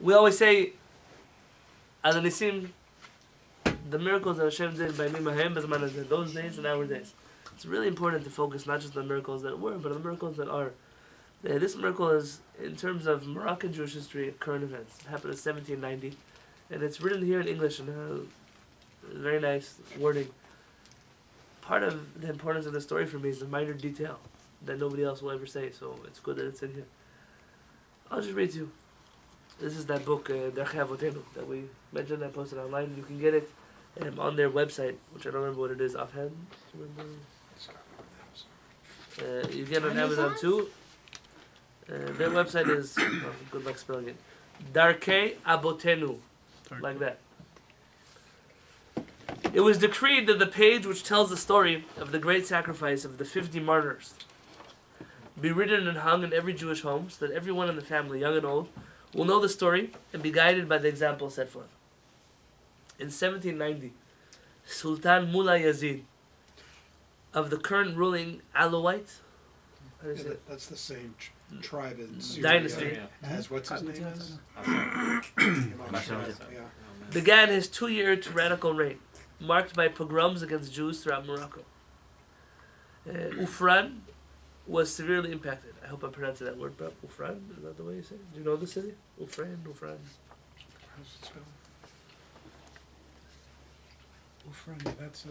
We always say, Al Nisim, the miracles that Hashem did by Mimahem Bezman, those days and our days. It's really important to focus not just on the miracles that were, but on the miracles that are. This miracle is, in terms of Moroccan Jewish history, current events. It happened in 1790, and it's written here in English in very nice wording. Part of the importance of the story for me is the minor detail that nobody else will ever say, so it's good that it's in here. I'll just read to you. This is that book, Halacha of Hanukah, that we mentioned. I posted online. You can get it on their website, which I don't remember what it is offhand. You get it on Amazon too. Their website is, good luck spelling it, Darkei Abotenu, like that. It was decreed that the page which tells the story of the great sacrifice of the 50 martyrs be written and hung in every Jewish home, so that everyone in the family, young and old, will know the story and be guided by the example set forth. In 1790, Sultan Mullah Yazid, of the current ruling Alawite, that's the same tribe in Syria. Dynasty. As what's his name is? Began his 2-year tyrannical reign, marked by pogroms against Jews throughout Morocco. Ufran was severely impacted. I hope I'm pronouncing that word properly. Ufran? Is that the way you say it? Do you know the city? Ufran? Ufran, that's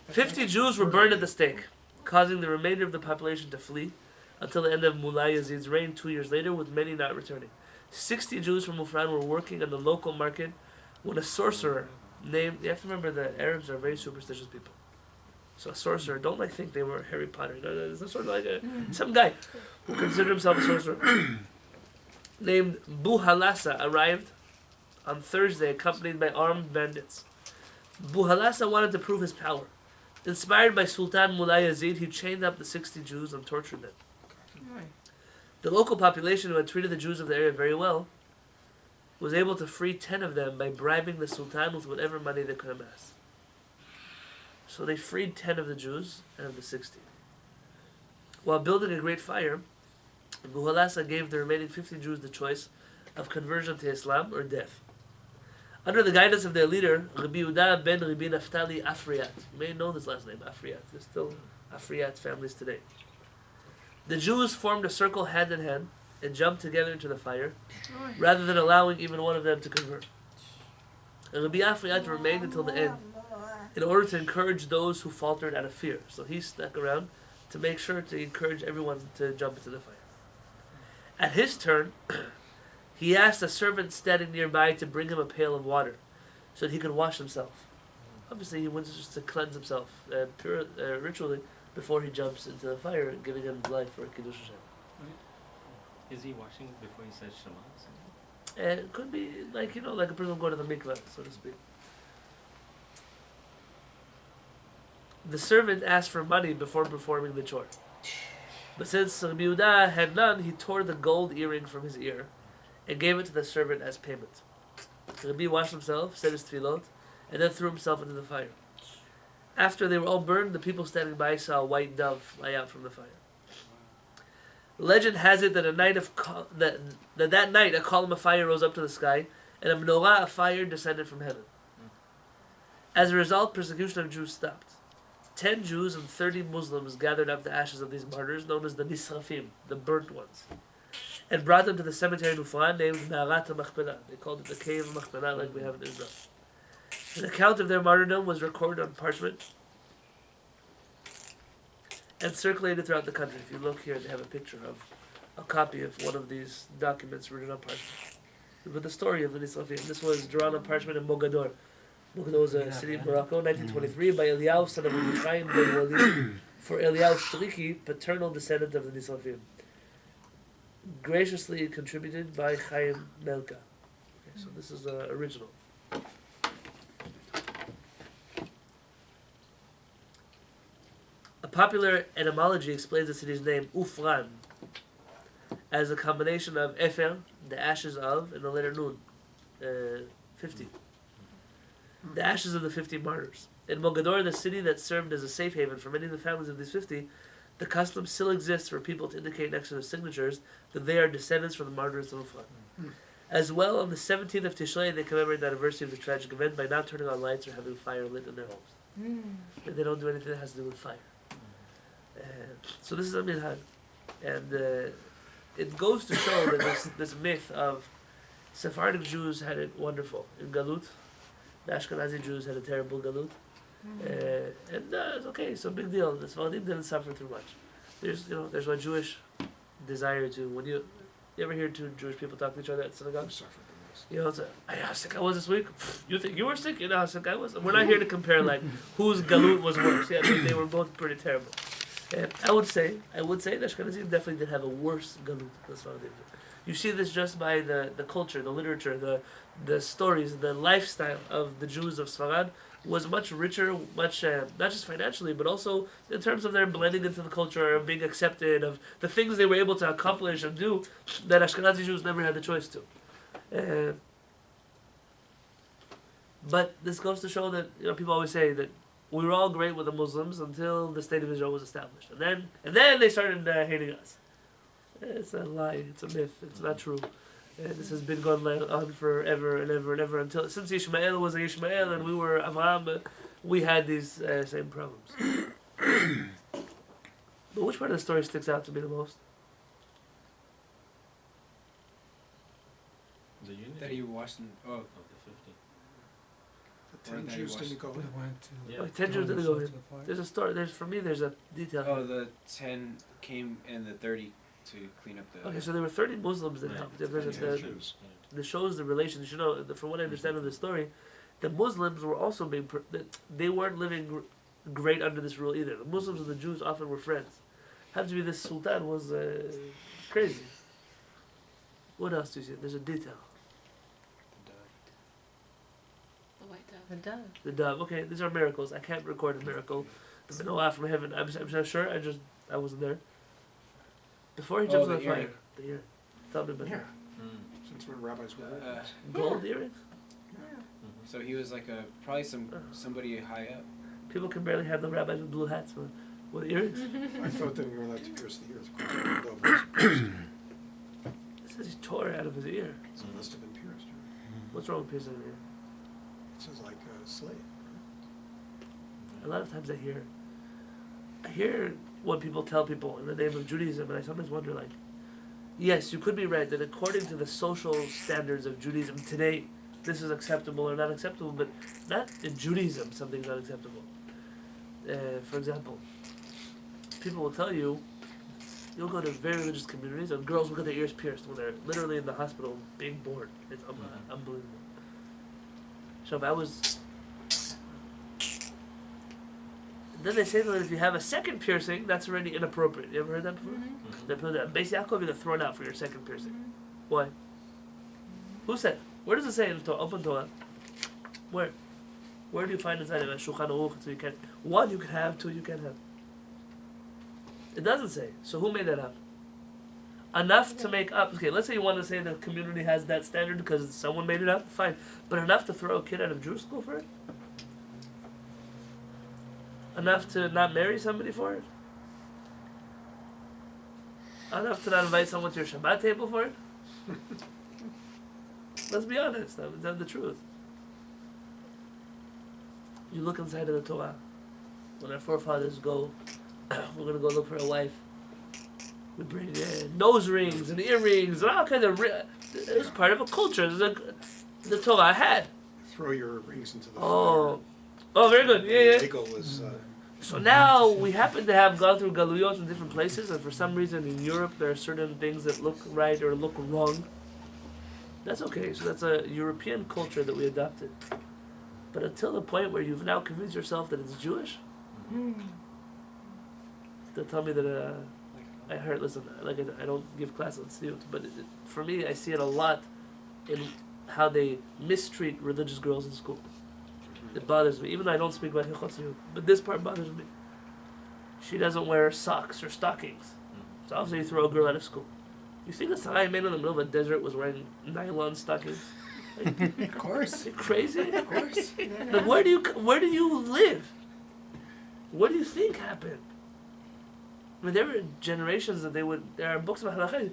50 Jews were burned at the stake, causing the remainder of the population to flee until the end of Mullah Yazid's reign 2 years later, with many not returning. 60 Jews from Ufran were working on the local market when a sorcerer named... You have to remember that Arabs are very superstitious people. So a sorcerer, don't think they were Harry Potter. No, it's sort of like some guy who considered himself a sorcerer, named Buhalasa, arrived on Thursday accompanied by armed bandits. Buhalasa wanted to prove his power. Inspired by Sultan Mullah Yazid, he chained up the 60 Jews and tortured them. The local population, who had treated the Jews of the area very well, was able to free 10 of them by bribing the Sultan with whatever money they could amass. So they freed 10 of the Jews and of the 60. While building a great fire, Buhalasa gave the remaining 50 Jews the choice of conversion to Islam or death. Under the guidance of their leader, Rabbi Yehuda ben Rabbi Naftali Afriat. You may know this last name, Afriat. There's still Afriat families today. The Jews formed a circle hand in hand and jumped together into the fire, rather than allowing even one of them to convert. And Rabbi Afriat remained until the end, in order to encourage those who faltered out of fear. So he stuck around to make sure to encourage everyone to jump into the fire. At his turn, he asked a servant standing nearby to bring him a pail of water, so that he could wash himself. Obviously, he wants just to cleanse himself ritually before he jumps into the fire, giving him life for Kiddush Hashem. Is he washing before he says Shema? It could be like a person going to the mikveh, so to speak. The servant asked for money before performing the chore. But since Rabbi Yehuda had none, he tore the gold earring from his ear and gave it to the servant as payment. Rabbi washed himself, said his tefillot, and then threw himself into the fire. After they were all burned, the people standing by saw a white dove fly out from the fire. Legend has it that that night a column of fire rose up to the sky, and a menorah of fire descended from heaven. As a result, persecution of Jews stopped. 10 Jews and 30 Muslims gathered up the ashes of these martyrs, known as the Nisrafim, the burnt ones, and brought them to the cemetery in Ufran named Ma'arat HaMachpelah. They called it the Cave of Machpelah, like we have in Israel. An account of their martyrdom was recorded on parchment and circulated throughout the country. If you look here, they have a picture of a copy of one of these documents written on parchment with the story of the Nisrafim. This was drawn on parchment in Mogador. Mogador was a city in Morocco, 1923, by Eliyahu, son of Chaim ben Walid, for Eliyahu Shriki, paternal descendant of the Nisrafim. Graciously contributed by Chaim Melka. Okay, so this is the original. A popular etymology explains the city's name, Ufran, as a combination of Efer, the ashes of, and the letter Nun, 50. The ashes of the 50 martyrs. In Mogador, the city that served as a safe haven for many of the families of these 50, the custom still exists for people to indicate next to their signatures that they are descendants from the martyrs of Ufran. As well, on the 17th of Tishrei, they commemorate the anniversary of the tragic event by not turning on lights or having fire lit in their homes. And they don't do anything that has to do with fire. So this is a minhag. And it goes to show that this myth of Sephardic Jews had it wonderful in Galut. The Ashkenazi Jews had a terrible Galut. It's okay, it's a big deal. The Sephardim didn't suffer too much. There's one Jewish desire to, when you ever hear two Jewish people talk to each other at synagogue? It's how sick I was this week. You think you were sick? You know how sick I was? We're not here to compare like whose Galut was worse. Yeah, they were both pretty terrible. And I would say the Ashkenazim definitely did have a worse Galut than Sephardim. You see this just by the culture, the literature, the stories, the lifestyle of the Jews of Sfarad was much richer, much not just financially, but also in terms of their blending into the culture, of being accepted, of the things they were able to accomplish and do that Ashkenazi Jews never had the choice to. But this goes to show that people always say that we were all great with the Muslims until the state of Israel was established, and then they started hating us. It's a lie. It's a myth. It's not true. This has been going on forever and ever and ever until since Ishmael was a Ishmael and we were Avraham, we had these same problems. But which part of the story sticks out to me the most? The unit That he washed them. Oh, of the 50. The 10 Jews didn't go in. Yeah. Like 10 Jews didn't go in. There's a story. There's a detail. oh, the 10 came and the 30 to clean up the. Okay, so there were 30 Muslims that Yeah. helped. Yeah, Jews. That shows the relations. From what I understand of the story, the Muslims were also being. They weren't living great under this rule either. The Muslims and the Jews often were friends. Happened to be this Sultan was crazy. What else do you see? There's a detail. The white dove. The dove. The dove. Okay, these are miracles. I can't record a miracle. The Manoah from heaven. I'm not sure. I wasn't there. Before he jumps the on the fire. earring. The ear. Tell me about Yeah. that. Since when rabbis were Gold earrings? So he was like probably somebody high up. People can barely have the rabbis with blue hats with earrings. I thought that we were allowed to pierce the ears. Of course, the dove was pierced. It says he tore it out of his ear. So it must have been pierced. What's wrong with piercing an ear? It says like a slave. A lot of times I hear what people tell people in the name of Judaism, and I sometimes wonder, like, yes, you could be right that according to the social standards of Judaism today, this is acceptable or not acceptable, but not in Judaism something's not acceptable. For example, people will tell you'll go to very religious communities and girls will get their ears pierced when they're literally in the hospital being born. It's unbelievable. So if I was... Then they say that if you have a second piercing, that's already inappropriate. You ever heard that before? They put that. Basically, Yaakov, you're thrown out for your second piercing. Why? Who said? Where does it say in the Torah? Open Torah. Where? Where do you find inside of a Shulchan Aruch? So you can one you can have, two you can't have. It doesn't say. So who made that up? Enough to make up. Okay, let's say you want to say the community has that standard because someone made it up. Fine, but enough to throw a kid out of Jewish school for it. Enough to not marry somebody for it? Enough to not invite someone to your Shabbat table for it? Let's be honest, that's the truth. You look inside of the Torah. When our forefathers go, we're going to go look for a wife. We bring nose rings and earrings and all kinds of... It was part of a culture. The Torah had. Throw your rings into the Oh, fire. very good. Yeah. The eagle was... So now we happen to have gone through galuyot in different places, and for some reason in Europe there are certain things that look right or look wrong. That's okay. So that's a European culture that we adopted. But until the point where you've now convinced yourself that it's Jewish, they'll tell me that I heard. Listen, like I don't give class on tzniut, but for me, I see it a lot in how they mistreat religious girls in school. It bothers me, even though I don't speak about Hilchot Tzniut, but this part bothers me. She doesn't wear socks or stockings. So obviously you throw a girl out of school. You think the Sarai man in the middle of a desert was wearing nylon stockings? Like, Of course. you're crazy? Of course. Like, where do you live? What do you think happened? I mean, there were generations that there are books about Halacha.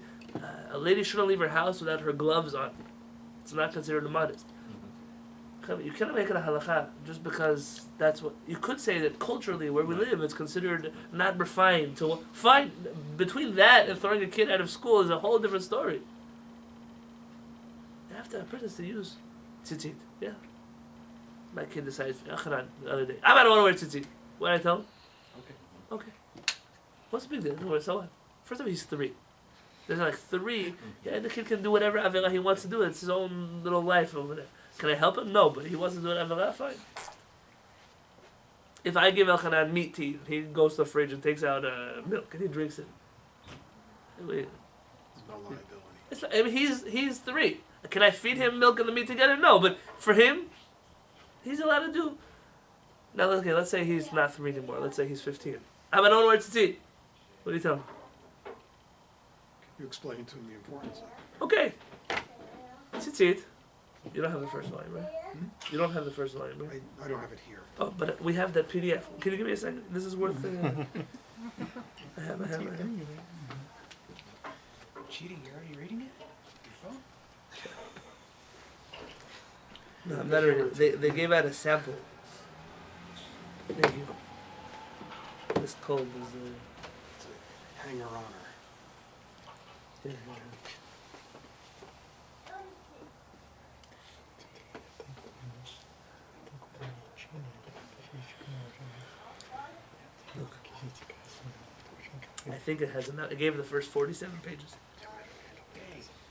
A lady shouldn't leave her house without her gloves on. It's not considered immodest. You cannot make it a halakha just because that's what you could say that culturally where we live it's considered not refined. To find between that and throwing a kid out of school is a whole different story. You have to have practice to use tzitzit. Yeah. My kid decides the other day. I don't want to wear tzitzit. What did I tell him? Okay. What's the big deal? Don't worry, so what? First of all, he's 3. There's like 3. Yeah, the kid can do whatever avera he wants to do. It's his own little life over there. Can I help him? No, but he wants to do an avera, fine. If I give Elchanan meat to eat, he goes to the fridge and takes out milk and he drinks it. There's no liability. It's not, I mean, he's 3. Can I feed him milk and the meat together? No, but for him, he's allowed to do. Now, let's say he's not 3 anymore. Let's say he's 15. I don't know where to eat. What do you tell him? You explain to him the importance of it. Okay. Tzitzit. You don't have the first volume, right? You don't have the first volume, right? I don't have it here. Oh, but we have that PDF. Can you give me a second? This is worth. I have. Cheating? You're already reading it? Your phone? No, I'm not ready. They gave out a sample. Thank you. This cold is. It's a hanger on her. Yeah. I think it has enough. I gave the first 47 pages.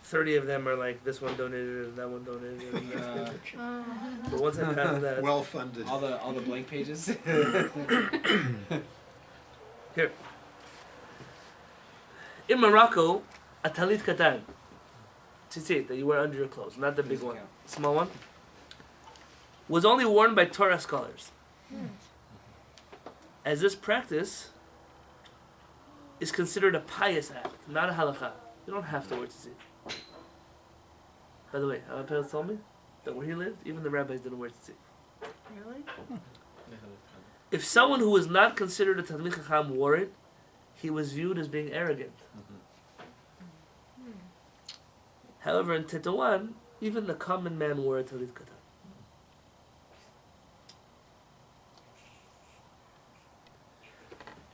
30 of them are like this one donated and that one donated. And but once I got that, Well funded. All the blank pages. here. In Morocco, a talit katan, tzitzit that you wear under your clothes, not the big one, small one, was only worn by Torah scholars. As this practice is considered a pious act, not a halakha. You don't have to wear tzitzit. By the way, our parents told me that where he lived, even the rabbis didn't wear tzitzit. Really? If someone who was not considered a Talmid Chacham wore it, he was viewed as being arrogant. However, in Tetuan, even the common man wore a Talit Katan.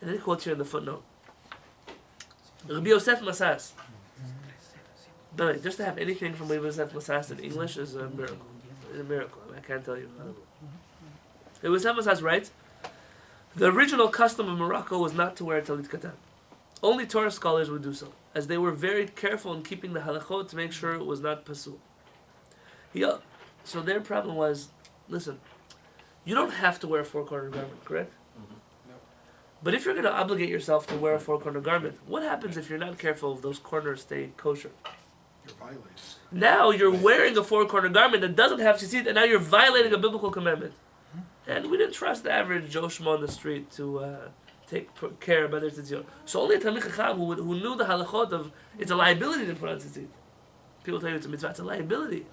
And then he quotes here in the footnote. Rabbi Yosef Masas. By the way, just to have anything from Rabbi Yosef Masas in English is a miracle. It's a miracle. I can't tell you. Rabbi Yosef Masas writes, the original custom of Morocco was not to wear a Talit Katan. Only Torah scholars would do so, as they were very careful in keeping the halachot to make sure it was not pasul. So their problem was, listen, you don't have to wear a 4-corner garment, correct? No. But if you're going to obligate yourself to wear a 4-corner garment, what happens if you're not careful if those corners stay kosher? You're violating. Now you're wearing a 4-corner garment that doesn't have tzitzit, and now you're violating a biblical commandment. And we didn't trust the average Joe Schmo on the street to take care about their tzitzit. So only a Talmid Chacham who knew the halachot of it's a liability to put on tzitzit. People tell you it's a mitzvah, it's a liability.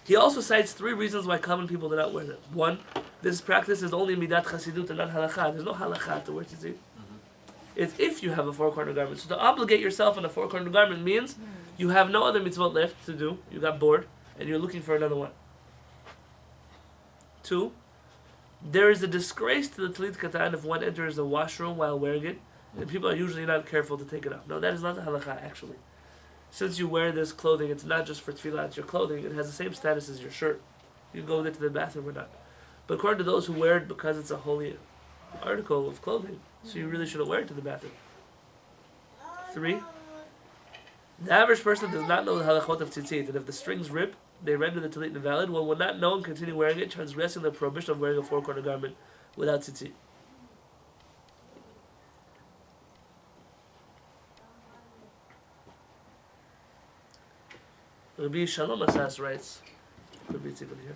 He also cites 3 reasons why common people do not wear them. 1, this practice is only midat chasidut and not halakha. There's no halakha to wear tzitzit. It's if you have a 4-corner garment. So to obligate yourself on a 4-corner garment means you have no other mitzvot left to do. You got bored and you're looking for another one. 2, there is a disgrace to the talit katan if one enters the washroom while wearing it, and people are usually not careful to take it off. No, that is not the halakha actually. Since you wear this clothing, it's not just for tefillah, it's your clothing. It has the same status as your shirt. You can go with it to the bathroom or not. But according to those who wear it because it's a holy article of clothing, so you really shouldn't wear it to the bathroom. 3, the average person does not know the halachot of tzitzit, and if the strings rip, they render the talit invalid. One will not know and continue wearing it, transgressing the prohibition of wearing a 4-corner garment without tzitzit. Rabbi Shalom Asas writes, Rabbi Tzivon here.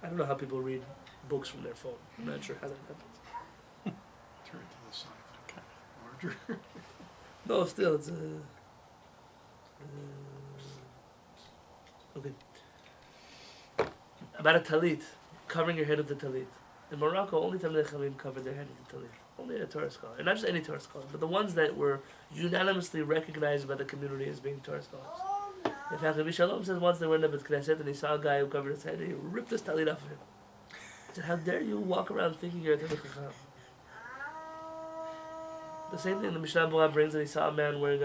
I don't know how people read books from their phone. I'm not sure how that happens. Turn it to the side. Kind of larger. No, still, it's okay. About a talit, covering your head with the talit. In Morocco, only Talmidei Chachamim covered their head with the talit. only a Torah scholar. And not just any Torah scholar, but the ones that were unanimously recognized by the community as being Torah scholars. In fact, Rabbi Shalom says once they were in the Bet Knesset and he saw a guy who covered his head and he ripped his talit off of him. He said, how dare you walk around thinking you're a Talmid Chacham? The same thing the Mishnah Berurah brings that he saw a man wearing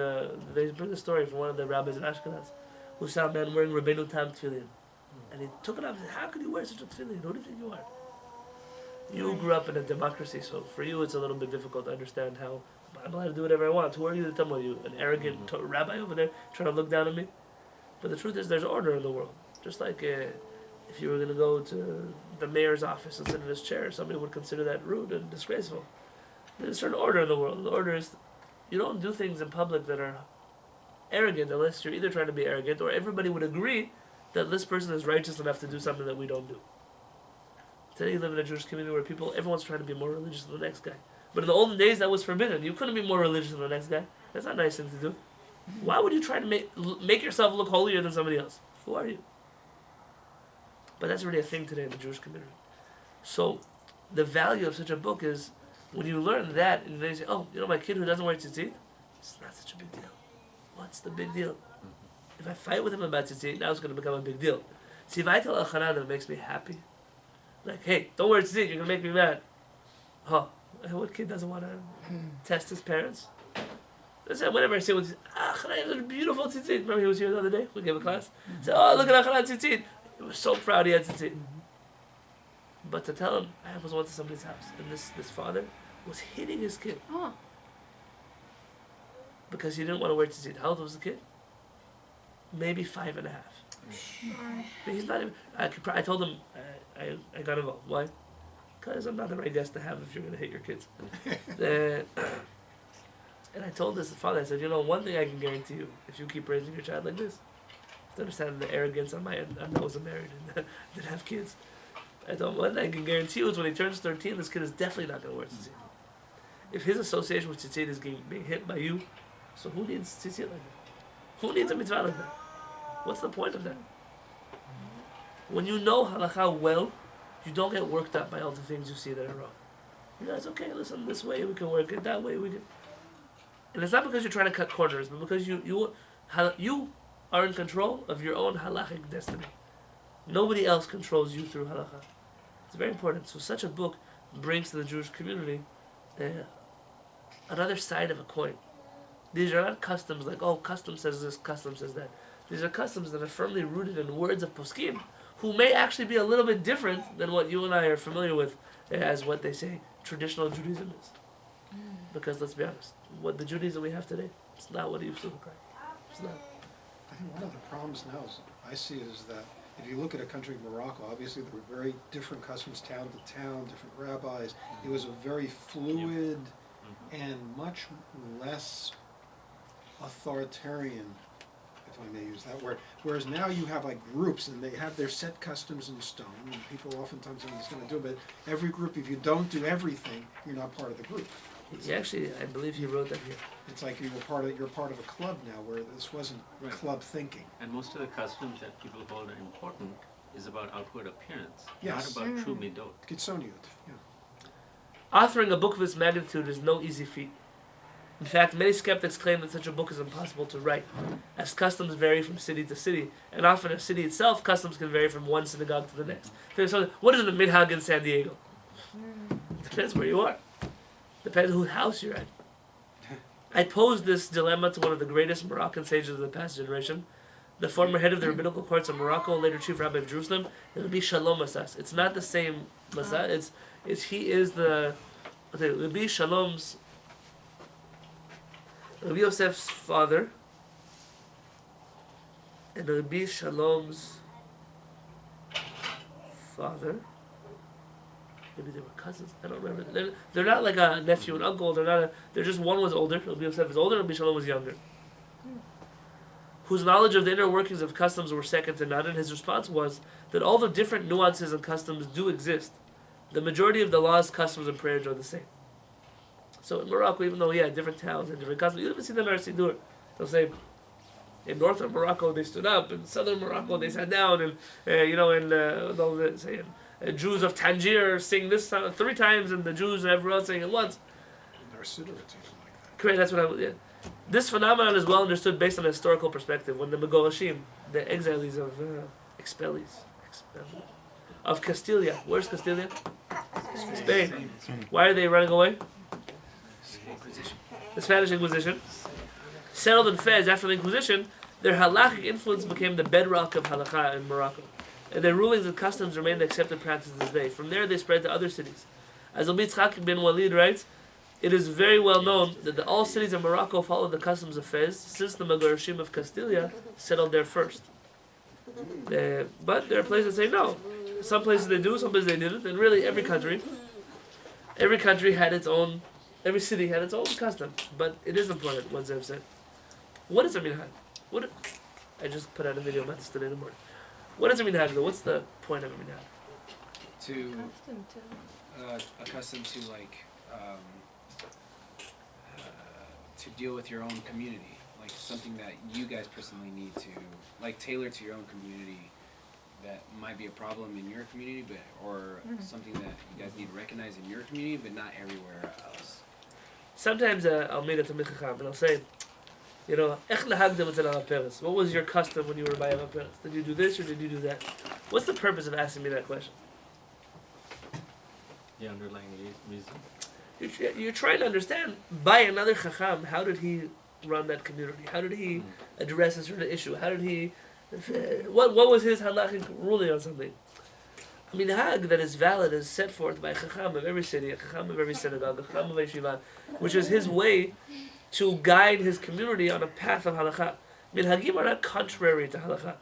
they bring a story from one of the rabbis in Ashkenaz who saw a man wearing Rabbeinu Tam tefillin. And he took it off and said, how could you wear such a tefillin? Who do you think you are? You grew up in a democracy, so for you it's a little bit difficult to understand how I'm allowed to do whatever I want. Who are you to tell me? Are you an arrogant rabbi over there trying to look down on me? But the truth is there's order in the world. Just like if you were going to go to the mayor's office and sit in his chair, somebody would consider that rude and disgraceful. There's a certain order in the world. The order is you don't do things in public that are arrogant unless you're either trying to be arrogant or everybody would agree that this person is righteous enough to do something that we don't do. Today you live in a Jewish community where everyone's trying to be more religious than the next guy. But in the olden days that was forbidden. You couldn't be more religious than the next guy. That's not a nice thing to do. Why would you try to make yourself look holier than somebody else? Who are you? But that's really a thing today in the Jewish community. So the value of such a book is when you learn that and then you say, oh, my kid who doesn't wear tzitzit, it's not such a big deal. What's the big deal? If I fight with him about tzitzit, now it's going to become a big deal. See, if I tell Elchanan that it makes me happy, like, hey, don't wear tzitzit, you're going to make me mad. Huh? What kid doesn't want to test his parents? Whenever I say, Chanan has a beautiful tzitzit. Remember he was here the other day? We gave a class. He said, oh, look at Chanan tzitzit. He was so proud he had tzitzit. But to tell him, I was once at somebody's house, and this father was hitting his kid. Oh. Because he didn't want to wear tzitzit. How old was the kid? Maybe 5.5. But he's not even... I told him, I got involved. Why? Because I'm not the right guest to have if you're going to hit your kids. And I told this father, I said, one thing I can guarantee you, if you keep raising your child like this, you have to understand the arrogance on my end. I wasn't married and didn't have kids. I told him, one thing I can guarantee you is when he turns 13, this kid is definitely not going to wear tzitzit. If his association with tzitzit is being hit by you, so who needs tzitzit like that? Who needs a mitzvah like that? What's the point of that? When you know halakha well, you don't get worked up by all the things you see that are wrong. It's okay, listen, this way we can work it, that way we can... And it's not because you're trying to cut corners, but because you are in control of your own halachic destiny. Nobody else controls you through halakha. It's very important. So such a book brings to the Jewish community another side of a coin. These are not customs like, oh, custom says this, custom says that. These are customs that are firmly rooted in words of poskim, who may actually be a little bit different than what you and I are familiar with as what they say traditional Judaism is. Because let's be honest, what the Judaism we have today, it's not what it used to look like. It's not. I think one of the problems now, as I see it, is that if you look at a country like Morocco, obviously there were very different customs, town to town, different rabbis. It was a very fluid and much less authoritarian, if I may use that word. Whereas now you have like groups and they have their set customs in stone and people oftentimes are just going to do it, but every group, if you don't do everything, you're not part of the group. I believe he wrote that here. It's like you're part of a club now, where this wasn't club thinking. And most of the customs that people hold are important is about outward appearance, Yes. not about true midot. Kitsoniut, yeah. Authoring a book of this magnitude is no easy feat. In fact, many skeptics claim that such a book is impossible to write, as customs vary from city to city, and often a city itself, customs can vary from one synagogue to the next. What is the minhag in San Diego? Depends where you are. Depends whose house you're at. I posed this dilemma to one of the greatest Moroccan sages of the past generation, the former head of the rabbinical courts of Morocco, later chief rabbi of Jerusalem. It would be Shalom Masas. It's not the same Masas. He is the Rabbi Shalom's, Rabbi Yosef's father, and Rabbi Shalom's father. Maybe they were cousins. I don't remember. They're not like a nephew and uncle. They're just one was older. Rabbi Yosef is older. Rabbi Shalom was younger. Whose knowledge of the inner workings of customs were second to none. And his response was that all the different nuances and customs do exist, the majority of the laws, customs, and prayers are the same. So in Morocco, even though different towns and different customs, you even see them in our Siddur. They'll say, in northern Morocco they stood up, in southern Morocco they sat down, and they'll say. Jews of Tangier sing this 3 times, and the Jews and everyone else sing it once. or siddur or something like that. Correct, that's what yeah. This phenomenon is well understood based on a historical perspective. When the Megorashim, the exiles of of Castilla, where's Castilla? Spain. Why are they running away? The Spanish Inquisition. Settled in Fez after the Inquisition, their halachic influence became the bedrock of halakha in Morocco, and their rulings and customs remained the accepted practices today. From there, they spread to other cities. As Rabbi Yitzchak ben Walid writes, it is very well known that all cities of Morocco follow the customs of Fez, since the Megorashim of Castilla settled there first. But there are places that say no. Some places they do, some places they didn't, and really every country had its own, every city had its own custom. But it is important what Zev said. What is a minhag? I just put out a video about this today in the morning. What is a minhag though? What's the point of a minhag? Accustomed to to deal with your own community, like something that you guys personally need to tailor to your own community that might be a problem in your community, but or something that you guys need to recognize in your community, but not everywhere else. Sometimes I'll meet a Talmid Chacham and I'll say, what was your custom when you were by Rav Peretz? Did you do this or did you do that? What's the purpose of asking me that question? The underlying reason. You're trying to understand, by another Chacham, how did he run that community? How did he address a certain issue? How did he... What was his halachic ruling on something? A minhag that is valid is set forth by a Chacham of every city, a Chacham of every synagogue, a Chacham of yeshiva, which is his way to guide his community on a path of halakha. Minhagim are not contrary to halakha.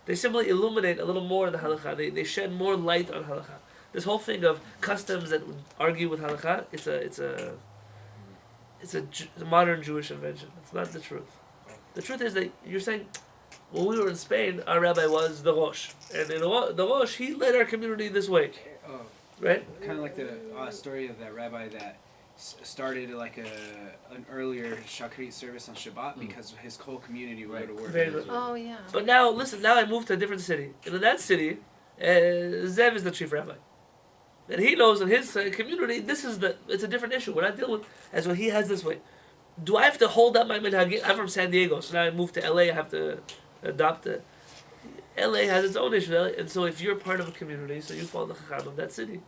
They simply illuminate a little more the halakha. They shed more light on halakha. This whole thing of customs that argue with halakha, it's a modern Jewish invention. It's not the truth. The truth is that you're saying, when we were in Spain, our rabbi was the Rosh. And in the Rosh, he led our community this way. Right? Kind of like the story of that rabbi that started an earlier Shakrit service on Shabbat because his whole community would go to work. Very good. Oh, yeah. But now, listen, now I moved to a different city. And in that city, Zev is the chief rabbi. And he knows in his community, it's a different issue. We're not dealing with as what he has this way. Do I have to hold up my minhagim? I'm from San Diego, so now I moved to LA, I have to adopt it. LA has its own issue, and so if you're part of a community, so you follow the chacham of that city.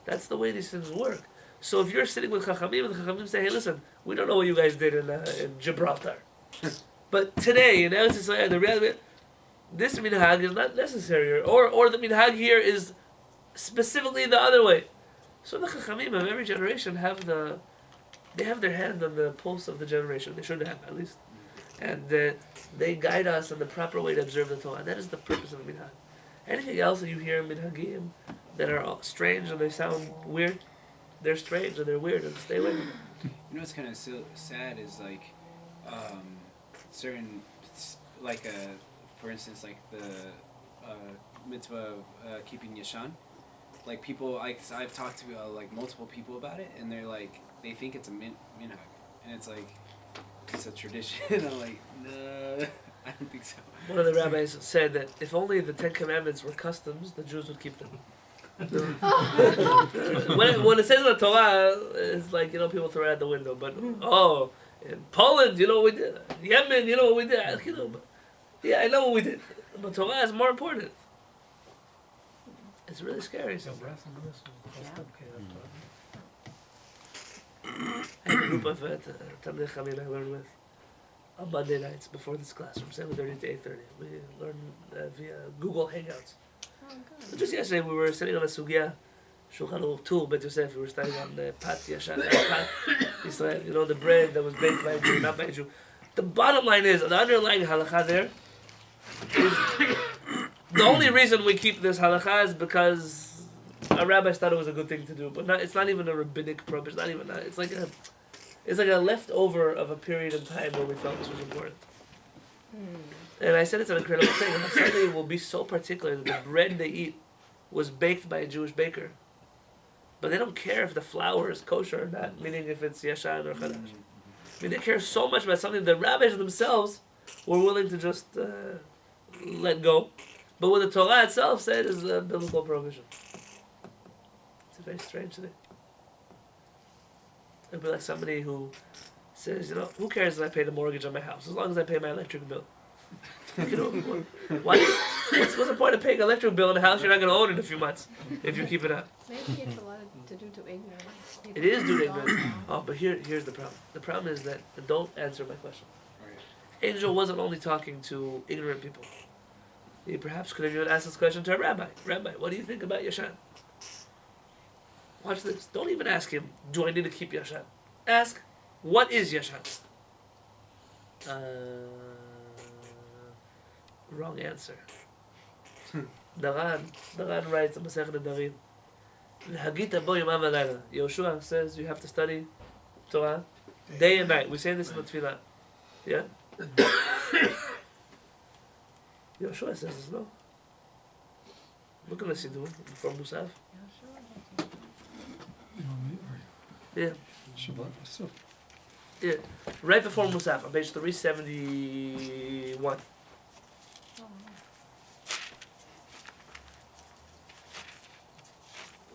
That's the way these things work. So if you're sitting with chachamim, and the chachamim say, hey, listen, we don't know what you guys did in Gibraltar. But today, in Eretz Yisrael, the reality, this minhag is not necessary, or the minhag here is specifically the other way. So the chachamim of every generation have their hand on the pulse of the generation. They should have, at least. And they guide us on the proper way to observe the Torah. That is the purpose of the minhag. Anything else that you hear in minhagim that are all strange and they sound weird, they're strange and they're weird, and stay away from them. You know what's kind of sad is certain, for instance, the mitzvah of keeping Yashan. Like people, I've talked to multiple people about it, and they think it's a minhag, and it's a tradition. I'm like, no, I don't think so. One of the rabbis said that if only the Ten Commandments were customs, the Jews would keep them. when it says in the Torah, it's people throw it out the window. But in Poland, you know what we did. Yemen, you know what we did. Yeah, I know what we did. But Torah is more important. It's really scary sometimes. I had a group of Talmidei Chachamim I learned with on Monday nights before this class from 7:30 to 8:30. We learned via Google Hangouts. Oh, good. So just yesterday we were sitting on a sugya, Shulchan Aruch Tur, Bet Yosef. We were studying on the Pat Yashan, Pat Israel, the bread that was baked by a Jew, not by a Jew. The bottom line is, the underlying halakha there is the only reason we keep this halakha is because our rabbis thought it was a good thing to do, but it's not even a rabbinic prohibition. It's not even that. It's like a leftover of a period of time where we felt this was important. And I said it's an incredible thing. And Sunday will be so particular that the bread they eat was baked by a Jewish baker, but they don't care if the flour is kosher or not, meaning if it's yashan or chadash. I mean, they care so much about something the rabbis themselves were willing to just let go. But what the Torah itself said is a biblical prohibition. It's a very strange thing. It'd be like somebody who says, who cares if I pay the mortgage on my house as long as I pay my electric bill. Why? What's the point of paying an electric bill in a house you're not going to own in a few months if you keep it up? Maybe it's a lot to do to ignorance. It is due to People ignorance. don't know. Oh, but here's the problem. The problem is that, don't answer my question. Right. Angel wasn't only talking to ignorant people. He perhaps could have even asked this question to a rabbi. Rabbi, what do you think about Yashan? Watch this. Don't even ask him, do I need to keep Yashan? Ask, what is Yashan? Wrong answer. Daran writes in Masechet Nedarim, "V'hagita bo yomam v'layla." Yoshua says you have to study Torah day and night. We say this in the Tefillah. Yeah? Yoshua says this, no? Look at this you do before Musaf. Yeah. Yeah. Right before Musaf, on page 371.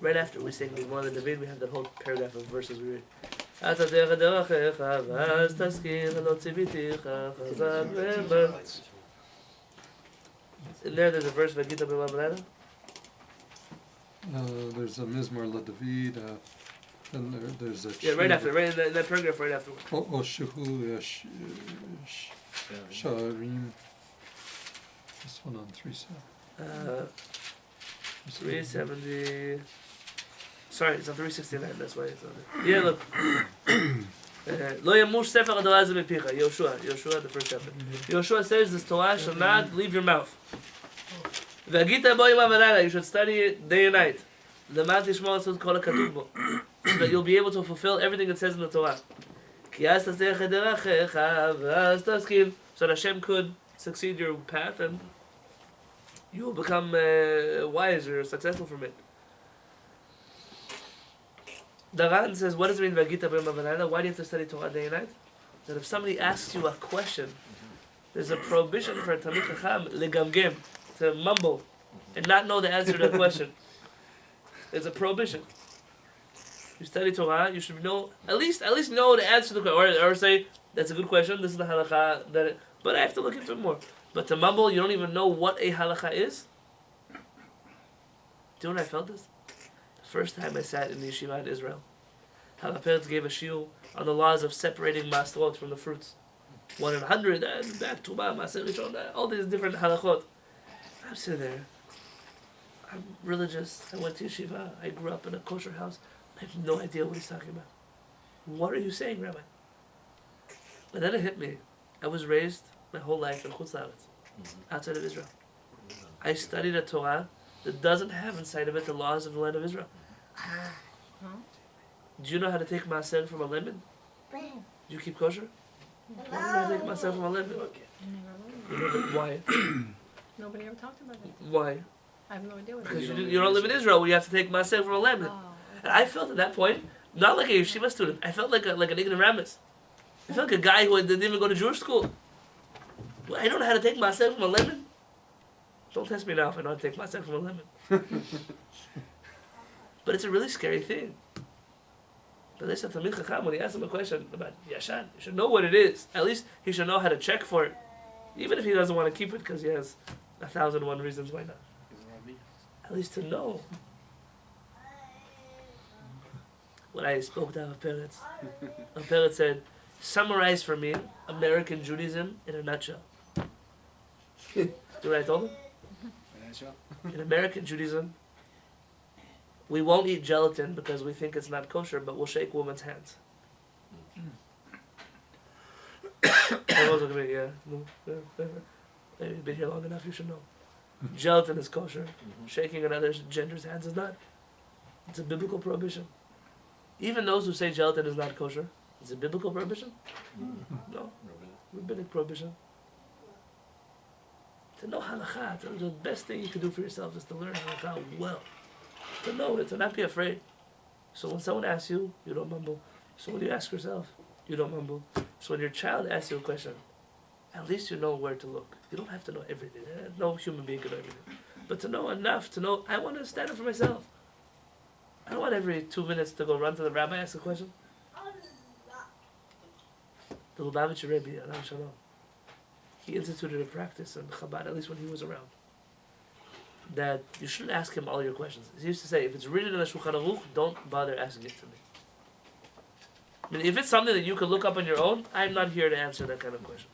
Right after we sing the one of the David, we have that whole paragraph of verses we read. In there's a verse Vagita B'Yom V'Layla. There's a Mizmor LaDavid, and there's a Right after, right in that paragraph right after. Oshuhu Shaarim. This one on 370. Sorry, it's on 369. That's why it's on there. Yeah, look. Lo yamush sefer haTorah ze bepicha. Yoshua, the first chapter. Yoshua says this Torah shall not leave your mouth. V'agita bo yomam v'layla. You should study it day and night. L'mat tishmor tzod kol hakatuv bo. So that you'll be able to fulfill everything it says in the Torah. Ki az tasech et derachecha v'az taskin. So that Hashem could succeed your path and you will become wiser, successful from it. Daran says, what does it mean, Vagita B'Yom V'Layla? Why do you have to study Torah day and night? That if somebody asks you a question, there's a prohibition for a Talmid Chacham, legamgem, to mumble, and not know the answer to the question. There's a prohibition. You study Torah, you should know, at least know the answer to the question, or say, that's a good question, this is the halacha, but I have to look into it more. But to mumble, you don't even know what a halacha is? Do you know when I felt this? The first time I sat in the yeshiva in Israel, Halapetz gave a shiur on the laws of separating mastrot from the fruits. 1 in 100, and back to Maser Rishon, all these different halachot. I'm sitting there. I'm religious. I went to yeshiva. I grew up in a kosher house. I have no idea what he's talking about. What are you saying, Rabbi? And then it hit me. I was raised my whole life in Chutz La'aretz, outside of Israel. I studied a Torah that doesn't have inside of it the laws of the land of Israel. Do you know how to take maaser from a lemon? Do you keep kosher? You know how to take maaser from a lemon? Why? Nobody ever talked about it. Why? I have no idea what Because it is. you don't live in Israel where you have to take maaser from a lemon. Oh, And I felt at that point, not like a yeshiva student, I felt like an ignorant rabbis. I felt like a guy who didn't even go to Jewish school. I don't know how to take maaser from a lemon. Don't test me now if I know how to take maaser from a lemon. But it's a really scary thing. But listen, Talmid Chacham, when he asks him a question about Yashan, he should know what it is. At least he should know how to check for it. Even if he doesn't want to keep it because he has 1,001 reasons why not. At least to know. When I spoke to Rav Peretz said, summarize for me American Judaism in a nutshell. Do you know what I told him? In American Judaism, we won't eat gelatin because we think it's not kosher, but we'll shake women's hands. Everyone's looking at me, yeah. You've been here long enough, you should know. Gelatin is kosher. Shaking another gender's hands is not. It's a biblical prohibition. Even those who say gelatin is not kosher, it's a biblical prohibition? No. Rabbinic prohibition. To know halakha, the best thing you can do for yourself is to learn halakha well. To know it, to not be afraid. So when someone asks you, you don't mumble. So when you ask yourself, you don't mumble. So when your child asks you a question, at least you know where to look. You don't have to know everything. No human being can know everything. But to know enough, to know, I want to stand up for myself. I don't want every 2 minutes to go run to the rabbi, ask a question. The Lubavitcher Rebbe, Alav Shalom, he instituted a practice in Chabad, at least when he was around, that you shouldn't ask him all your questions. He used to say, if it's written in the Shulchan Aruch, don't bother asking it to me. I mean, if it's something that you could look up on your own, I'm not here to answer that kind of question.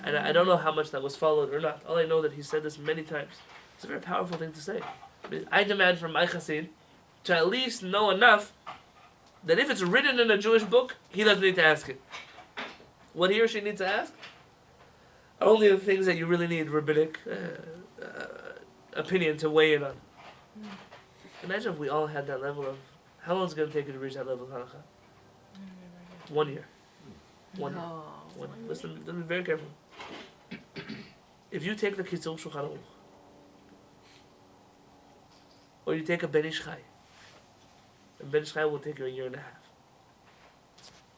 And I don't know how much that was followed or not. All I know that he said this many times. It's a very powerful thing to say. I mean, I demand from my chassid to at least know enough that if it's written in a Jewish book, he doesn't need to ask it. What he or she needs to ask are only the things that you really need rabbinic opinion to weigh in on. Imagine if we all had that level of, how long is it going to take you to reach that level of Hanukkah? 1 year. 1 year. No. Listen, be very careful. If you take the Kitzur Shulchan Aruch, or you take a Ben Ish Chai, and Ben Ish Chai will take you 1.5 years,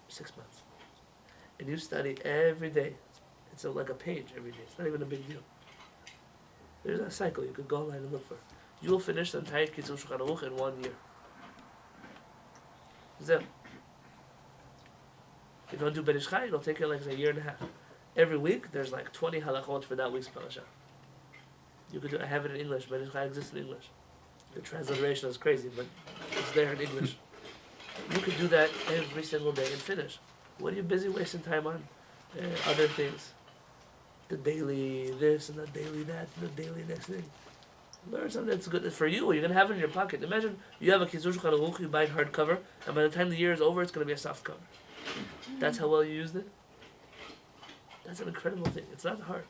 6 months, and you study every day. It's like a page every day. It's not even a big deal. There's a cycle you could go online and look for. You will finish the entire Kitzur Shulchan Aruch in 1 year. Zem. If you don't do Ben Ish Chai, it'll take you like 1.5 years. Every week, there's like 20 halachot for that week's parasha. You could do. I have it in English. Ben Ish Chai exists in English. The transliteration is crazy, but it's there in English. You could do that every single day and finish. What are you busy wasting time on? Other things. The daily this and the daily that and the daily next thing. Learn something that's good for you. You're going to have it in your pocket. Imagine you have a Kitzur Shulchan Aruch, you buy it hardcover, and by the time the year is over, it's going to be a soft cover. That's how well you used it? That's an incredible thing. It's not hard.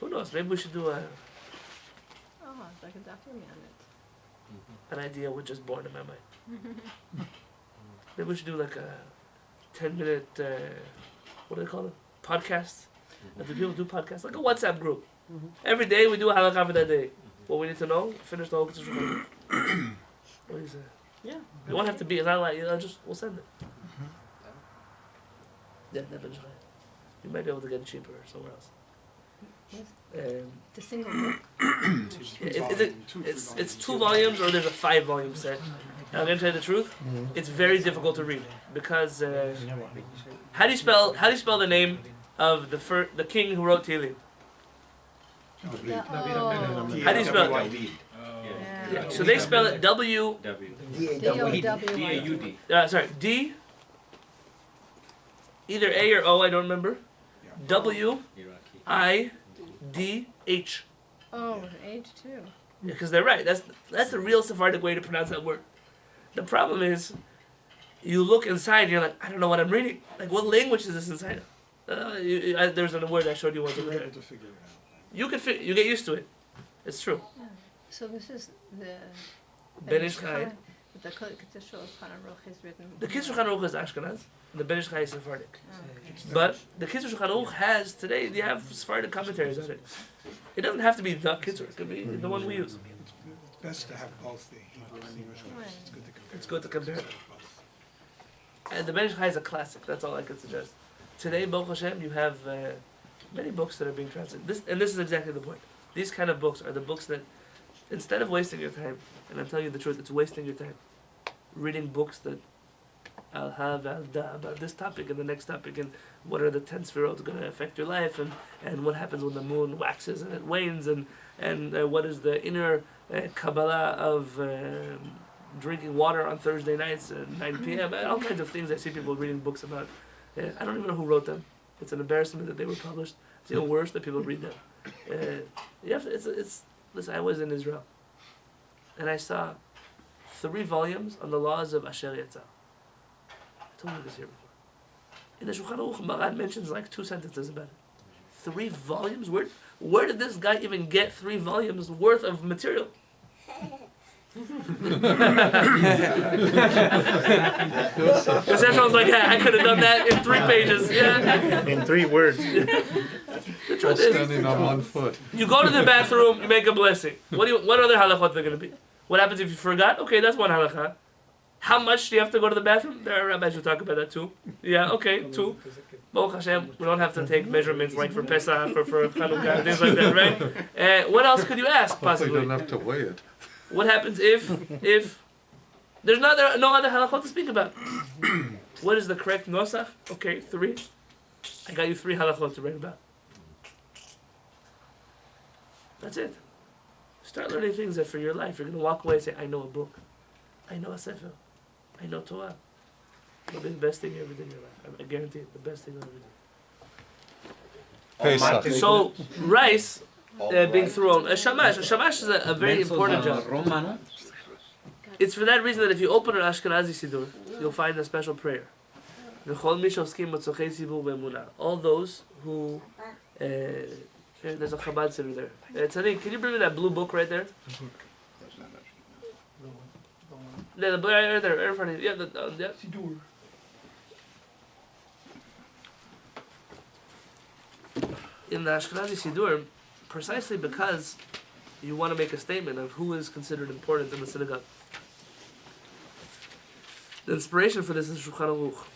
Who knows? Maybe we should do Oh, it's like a documentary on it. an idea was just born in my mind. Maybe we should do like a 10-minute, what do they call it? Podcast. Do people do podcasts? Like a WhatsApp group. Every day we do a halakha for that day. What we need to know, finish the whole Kitzur Shulchan Aruch. What do you say? Yeah. You won't have to be, it's not like, we'll send it. Yeah, that Ben Ish Chai. You might be able to get it cheaper somewhere else. Yes. The single book. It's 2 volumes or there's a 5-volume set. And I'm gonna tell you the truth. It's very difficult to read because how do you spell the name of the king who wrote Tehillim? Oh. How do you spell it? Yeah. Yeah. So they spell it W. D-O-W-I-D. Sorry, D. Either A or O, I don't remember. W I D H. Oh, with H too. Because they're right. That's the real Sephardic way to pronounce that word. The problem is, you look inside and you're like, I don't know what I'm reading. Like, what language is this inside of? There's a word I showed you once over You're there. able to figure it out. You get used to it. It's true. So this is the Ben Ish Chai. The Kitzur Shulchan Aruch is written. The Kitzur Shulchan Aruch is Ashkenaz. The Ben Ish Chai is Sephardic. Okay. But the Kitzur Shulchan Aruch has today. They have Sephardic commentaries on it. It doesn't have to be the Kitzur. It could be the one we use. It's best to have both the Hebrew and the English ones. It's good to compare. It's good to compare. And the Ben Ish Chai is a classic. That's all I could suggest. Today, Baruch Hashem, you have many books that are being translated. This is exactly the point. These kind of books are the books that, instead of wasting your time, and I'm telling you the truth, it's wasting your time, reading books that I'll have about this topic and the next topic and what are the 10 sefirot going to affect your life and what happens when the moon waxes and it wanes and what is the inner Kabbalah of drinking water on Thursday nights at 9 p.m. All kinds of things I see people reading books about. I don't even know who wrote them. It's an embarrassment that they were published. It's even worse that people read them. Listen, I was in Israel and I saw 3 volumes on the laws of Asher Yatzah. I told you this here before. In the Shulchan Aruch, Maran mentions like 2 sentences about it. 3 volumes? Where did this guy even get 3 volumes worth of material? Because everyone's like, yeah, I could have done that in 3 pages. Yeah. In 3 words. The truth is, Standing on 1 foot. you go to the bathroom, you make a blessing. What other halachot are going to be? What happens if you forgot? Okay, that's one halakha. How much do you have to go to the bathroom? There are rabbis who talk about that too. Yeah, okay, 2. Baruch Hashem, we don't have to take measurements like for Pesach or for Chanukah and things like that, right? What else could you ask, Hopefully you possibly? don't have to weigh it. What happens if There's no other halachot to speak about. What is the correct nosach? Okay, 3. I got you 3 halachot to write about. That's it. Start learning things that for your life you're going to walk away and say, I know a book. I know a sefer. I know Torah. It'll be the best thing you ever did in your life. I guarantee it, the best thing you ever did. Pesach. So, rice being thrown. A shamash. A shamash is a very important job. It's for that reason that if you open an Ashkenazi Siddur, you'll find a special prayer. All those who... there's a Chabad Siddur there. Tzaddik, can you bring me that blue book right there? Yeah, the blue right there, right in front of you. Yeah, in the Ashkenazi Siddur, precisely because you want to make a statement of who is considered important in the synagogue. The inspiration for this is Shulchan Aruch.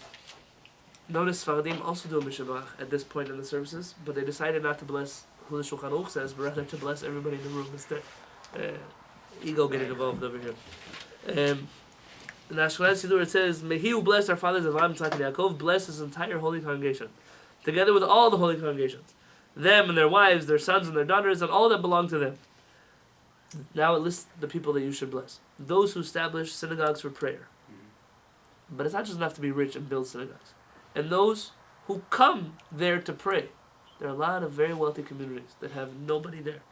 Notice Sfaradim also do a Mishabach at this point in the services, but they decided not to bless who the Shulchan Aruch says, but rather to bless everybody in the room instead. Ego getting involved over here. In the Ashkenazi Siddur it says, May he who bless our fathers Avraham, Yitzhak, and Yaakov bless his entire holy congregation, together with all the holy congregations, them and their wives, their sons and their daughters, and all that belong to them. Now it lists the people that you should bless. Those who establish synagogues for prayer. But it's not just enough to be rich and build synagogues. And those who come there to pray. There are a lot of very wealthy communities that have nobody there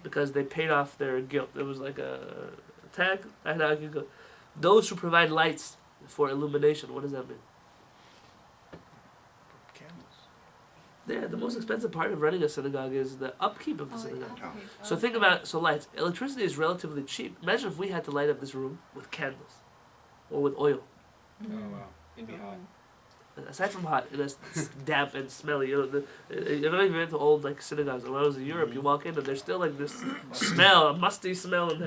because they paid off their guilt. There was like a tag. I could go. Those who provide lights for illumination. What does that mean? Yeah, the most expensive part of running a synagogue is the upkeep of the synagogue. So think about lights. Electricity is relatively cheap. Imagine if we had to light up this room with candles or with oil. Oh wow, it'd be hot. Aside from hot, it's damp and smelly. You know, you're not even into old like synagogues. When I was in Europe, you walk in and there's still like this smell, a musty smell in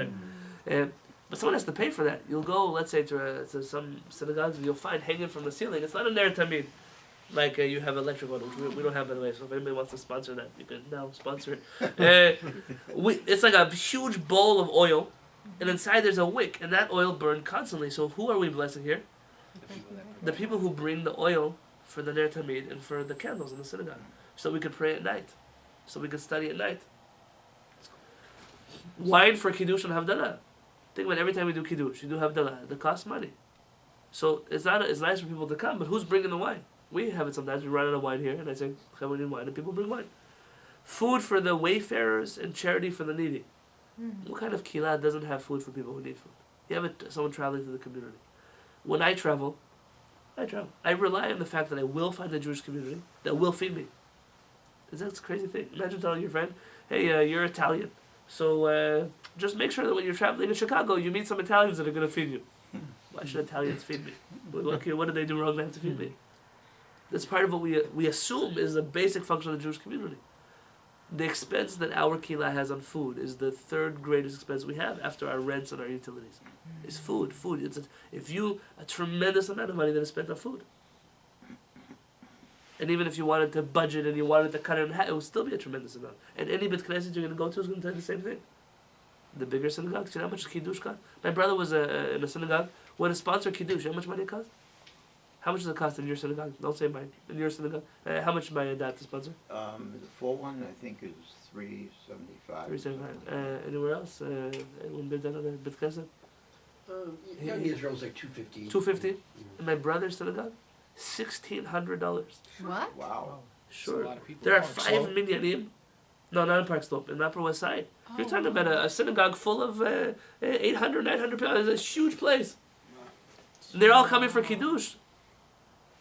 there. But someone has to pay for that. You'll go, let's say, to some synagogues, and you'll find hanging from the ceiling. It's not in there tamid. Like you have electric one, which we don't have by the way. So if anybody wants to sponsor that, you can now sponsor it. It's like a huge bowl of oil, and inside there's a wick, and that oil burned constantly. So who are we blessing here? The people who bring the oil for the Ner Tamid and for the candles in the synagogue, so we could pray at night, so we could study at night. Wine for Kiddush and Havdalah. Think about every time we do Kiddush, you do Havdalah. It costs money. So it's nice for people to come, but who's bringing the wine? We have it sometimes. We run out of wine here, and I say, we need wine, and people bring wine. Food for the wayfarers and charity for the needy. What kind of Kehillat doesn't have food for people who need food? You have someone traveling to the community. When I travel. I rely on the fact that I will find a Jewish community that will feed me. That's a crazy thing. Imagine telling your friend, hey, you're Italian, so just make sure that when you're traveling in Chicago, you meet some Italians that are going to feed you. Why should Italians feed me? Okay, what did they do wrong to have to feed me? That's part of what we assume is a basic function of the Jewish community. The expense that our Kehillat has on food is the third greatest expense we have after our rents and our utilities. It's food. It's a tremendous amount of money that is spent on food. And even if you wanted to budget and you wanted to cut it in half, it would still be a tremendous amount. And any Beit Knesset you're going to go to is going to tell you the same thing. The bigger synagogue, you know how much Kiddush cost? My brother was in a synagogue. When a sponsor Kiddush, you know how much money it cost? How much does it cost in your synagogue? Don't say mine. In your synagogue, how much my dad to sponsor? The full one I think is $375. $375. Anywhere else? When they've done other Beit Knesset? Young Israel's like $250. $250. In my brother's synagogue, $1,600. What? Wow. Sure. a lot of people. There are Park 5 Slope? minyanim. No, not in Park Slope. In the Upper West Side. You're talking about a synagogue full of 800, 900 people. It's a huge place. And they're all coming for Kiddush.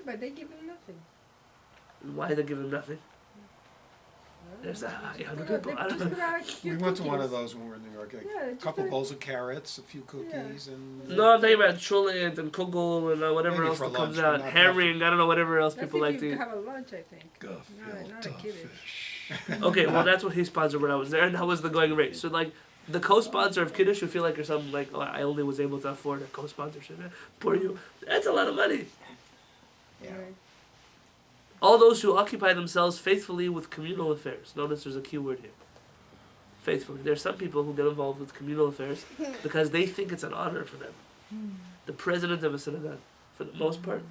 But they give him nothing. Why they give him nothing? There's 800 people. I don't know. We went to one of those when we were in New York. Yeah, A just couple like- bowls of carrots, a few cookies, and No, I'm talking about cholent and kugel and whatever Maybe else for that comes lunch, but out. not Herring, I don't know, whatever else I people think like to you eat. have a lunch, I think. Not a kiddush. Okay, well that's what he sponsored when I was there, and that was the going rate. So like, the co-sponsor of Kiddush, you feel like you're something like, oh, I only was able to afford a co-sponsorship. Poor you. That's a lot of money. Yeah. Right. All those who occupy themselves faithfully with communal affairs. Notice there's a key word here. Faithfully. There's some people who get involved with communal affairs because they think it's an honor for them. The president of a synagogue, for the most part,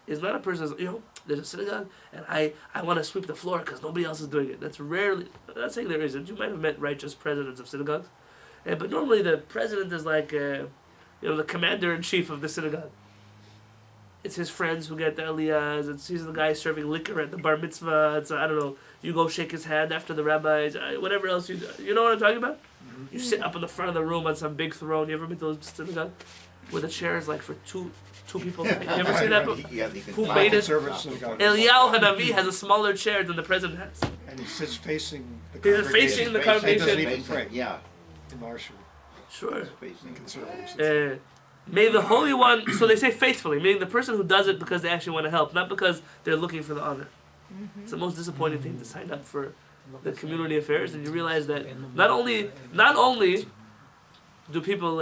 is not a person who's, there's a synagogue and I want to sweep the floor because nobody else is doing it. That's rarely, I'm not saying there isn't. You might have met righteous presidents of synagogues. But normally the president is like, the commander-in-chief of the synagogue. It's his friends who get the aliyahs. He's the guy serving liquor at the bar mitzvah. It's, I don't know, you go shake his hand after the rabbis. Whatever else you do. You know what I'm talking about? You sit up in the front of the room on some big throne. You ever been to a synagogue? Where the chair is like for two people. You ever seen that? Yeah, Who made it? Synagogue. Eliyahu Hanavi has a smaller chair than the president has. And he sits facing the He's congregation. facing the He doesn't congregation. even pray. Yeah, In our shul, Sure. facing. conservatives. May the Holy One, so they say faithfully, meaning the person who does it because they actually want to help, not because they're looking for the honor. It's the most disappointing thing to sign up for the community affairs, and you realize that not only do people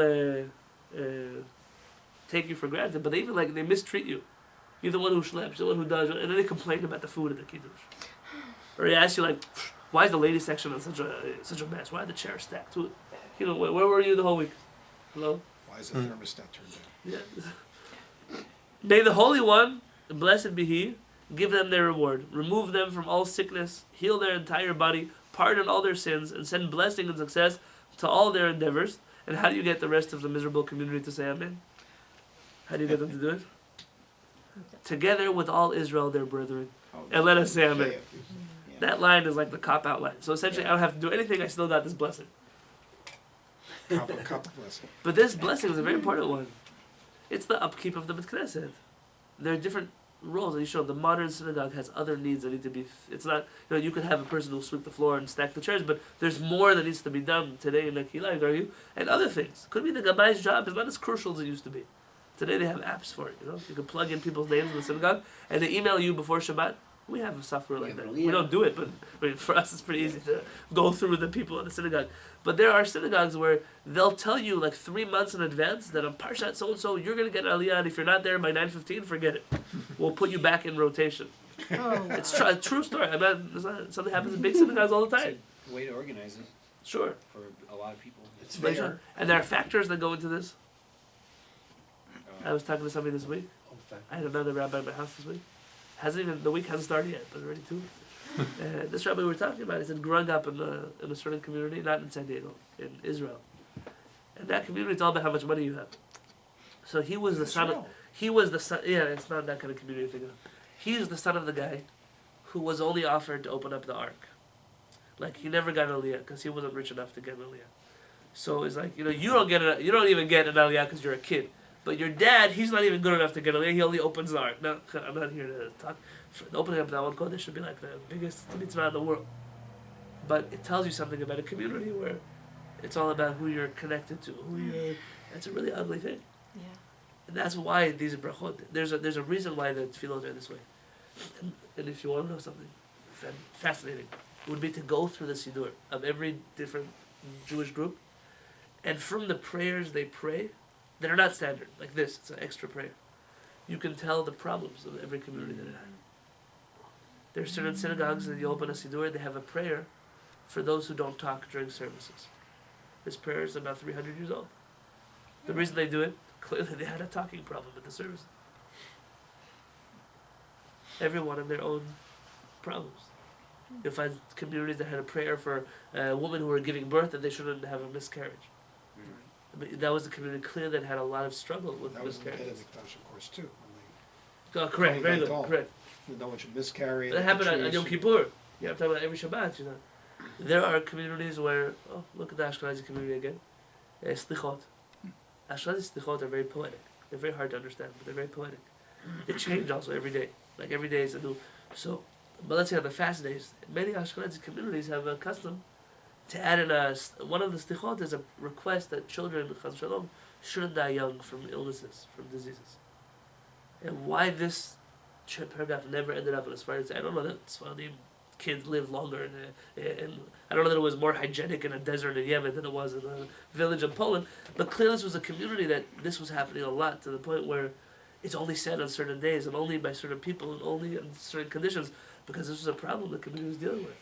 take you for granted, but they even they mistreat you. You're the one who schleps, the one who does, and then they complain about the food at the kiddush, or they ask you why is the ladies section in such a mess? Why are the chairs stacked? Where were you the whole week? Hello. Why is the thermostat turned down? Yeah. May the Holy One, blessed be He, give them their reward, remove them from all sickness, heal their entire body, pardon all their sins, and send blessing and success to all their endeavors. And how do you get the rest of the miserable community to say Amen? How do you get them to do it? Together with all Israel, their brethren. And let us say Amen. That line is like the cop-out line. So essentially, I don't have to do anything, I still got this blessing. Cup of blessing. But this blessing is a very important one. It's the upkeep of the Bet Knesset. There are different roles that you show. The modern synagogue has other needs that need to be. It's not, you could have a person who'll sweep the floor and stack the chairs, but there's more that needs to be done today in the Kehillat, argue, and other things. Could be the Gabai's job is not as crucial as it used to be. Today they have apps for it. You can plug in people's names in the synagogue, and they email you before Shabbat. We have a software like that. We don't do it, but for us it's pretty easy to go through the people in the synagogue. But there are synagogues where they'll tell you 3 months in advance that on Parshat so-and-so you're going to get an aliyah, and if you're not there by 9:15, forget it. We'll put you back in rotation. It's a true story. It's not something happens in big synagogues all the time. It's a way to organize it Sure. for a lot of people. It's But, fair. and there are factors that go into this. I was talking to somebody this week. I had another rabbi at my house this week. The week hasn't started yet, but already two. This rabbi we were talking about, he said growing up in a certain community, not in San Diego, in Israel. And that community, it's all about how much money you have. So he was the son of, it's not that kind of community thing. He's the son of the guy who was only offered to open up the ark. He never got an aliyah because he wasn't rich enough to get an aliyah. So it's you don't even get an aliyah because you're a kid. But your dad, he's not even good enough to get aliyah. He only opens the ark. Now, I'm not here to talk. Opening up that one kodesh should be the biggest mitzvah in the world. But it tells you something about a community where it's all about who you're connected to. It's a really ugly thing. Yeah. And that's why these brachot. There's a reason why the tefillot are this way. And if you want to know something fascinating, it would be to go through the siddur of every different Jewish group, and from the prayers they pray, that are not standard, like this, it's an extra prayer. You can tell the problems of every community that it has. There are certain synagogues that you open a siddur, they have a prayer for those who don't talk during services. This prayer is about 300 years old. The reason they do it, clearly they had a talking problem at the service. Everyone had their own problems. You'll find communities that had a prayer for women who were giving birth that they shouldn't have a miscarriage. But that was the community clearly that had a lot of struggle with That was in the miscarriages. Mikdash, of course, too. Correct, very good, Tall. correct. No one should miscarry. That happened on Yom Kippur. Yeah, I'm talking about every Shabbat, There are communities where, look at the Ashkenazi community again. Slichot. Ashkenazi slichot are very poetic. They're very hard to understand, but they're very poetic. They change also every day. Every day is a new. But let's say on the fast days, many Ashkenazi communities have a custom to add in one of the slichot is a request that children, chas shalom, shouldn't die young from illnesses, from diseases. And why this paragraph never ended up in a Sephardic, I don't know that Sephardim kids live longer, and I don't know that it was more hygienic in a desert in Yemen than it was in a village in Poland, but clearly this was a community that this was happening a lot, to the point where it's only said on certain days, and only by certain people, and only in certain conditions, because this was a problem the community was dealing with.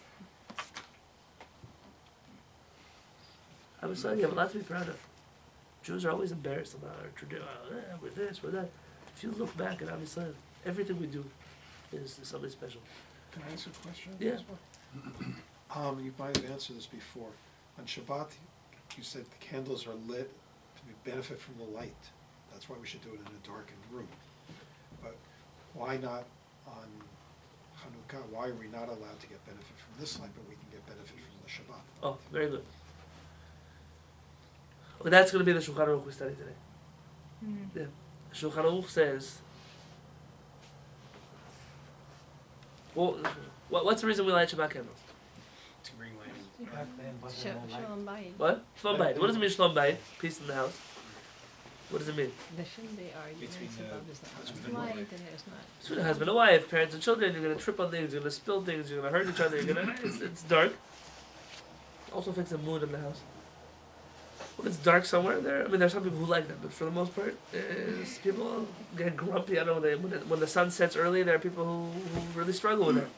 I'm sorry, you have a lot to be proud of. Jews are always embarrassed about our tradition. We're this, we're that. If you look back at Am Yisrael, everything we do is something special. Can I answer a question? Yeah. You might have answered this before. On Shabbat, you said the candles are lit to benefit from the light. That's why we should do it in a darkened room. But why not on Hanukkah? Why are we not allowed to get benefit from this light, but we can get benefit from the Shabbat? Oh, very good. Well, that's going to be the Shulchan Aruch we study today. Yeah. Shulchan Aruch says, well, what's the reason we light Shabbat candles? To bring light in. Shalom bayit. What? Shalom Bayit. What does it mean, Shalom Bayit? Peace in the house. What does it mean? There shouldn't be arguments Between the about there's not husband enough and light wife. and there's not. Between a husband and wife, parents and children, you're going to trip on things, you're going to spill things, you're going to hurt each other, it's dark. Also affects the mood in the house. When it's dark somewhere there, I mean, there's some people who like that, but for the most part, people get grumpy. I don't know, when the sun sets early, there are people who really struggle with it.